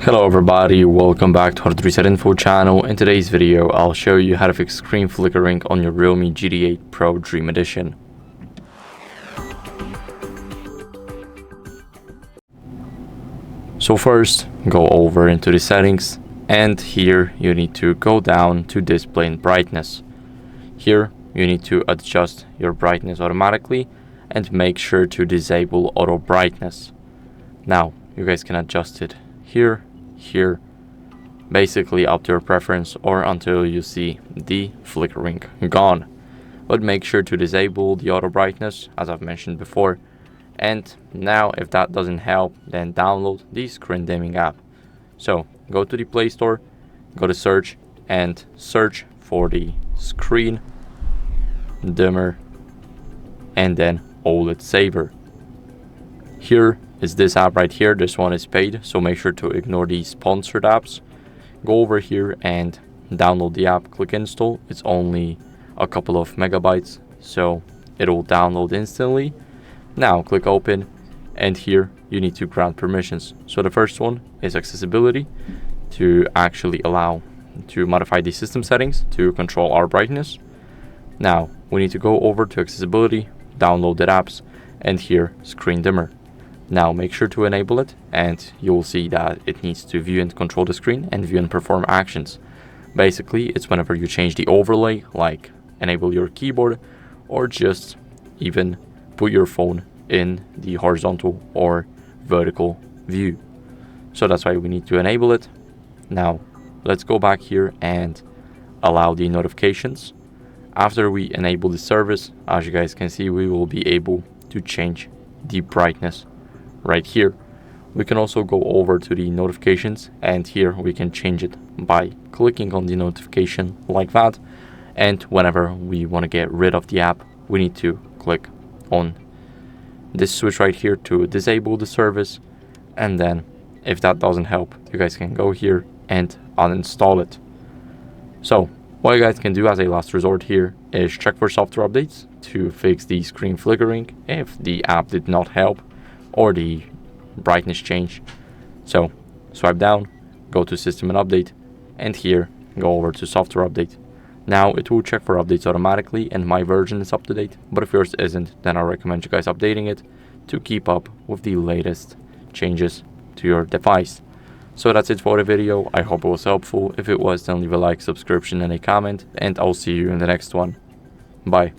Hello everybody, welcome back to HardReset.Info channel. In today's video, I'll show you how to fix screen flickering on your REALME GT8 Pro Dream Edition. So first, go over into the settings, and here you need to go down to display and brightness. Here you need to adjust your brightness automatically and make sure to disable auto brightness. Now you guys can adjust it here, basically up to your preference or until you see the flickering gone. But make sure to disable the auto brightness as I've mentioned before. And now if that doesn't help, then download the screen dimming app. So go to the Play Store, go to search and search for the screen dimmer and then OLED Saver. Here is this app right here. This one is paid, so make sure to ignore the sponsored apps. Go over here and download the app, click install. It's only a couple of megabytes, so it will download instantly. Now click open, and here you need to grant permissions. So the first one is accessibility, to actually allow to modify the system settings to control our brightness. Now we need to go over to accessibility, download the apps, and here screen dimmer. Now make sure to enable it, and you will see that it needs to view and control the screen and view and perform actions. Basically, it's whenever you change the overlay, like enable your keyboard or just even put your phone in the horizontal or vertical view. So that's why we need to enable it. Now let's go back here and allow the notifications. After we enable the service, as you guys can see, we will be able to change the brightness right here. We can also go over to the notifications, and here we can change it by clicking on the notification like that. And whenever we want to get rid of the app, we need to click on this switch right here to disable the service. And then if that doesn't help, you guys can go here and uninstall it. So what you guys can do as a last resort here is check for software updates to fix the screen flickering if the app did not help or the brightness change. So swipe down, go to system and update, and here go over to software update. Now it will check for updates automatically, and my version is up to date, but if yours isn't, then I recommend you guys updating it to keep up with the latest changes to your device. So that's it for the video. I hope it was helpful. If it was, then leave a like, subscription and a comment, and I'll see you in the next one. Bye.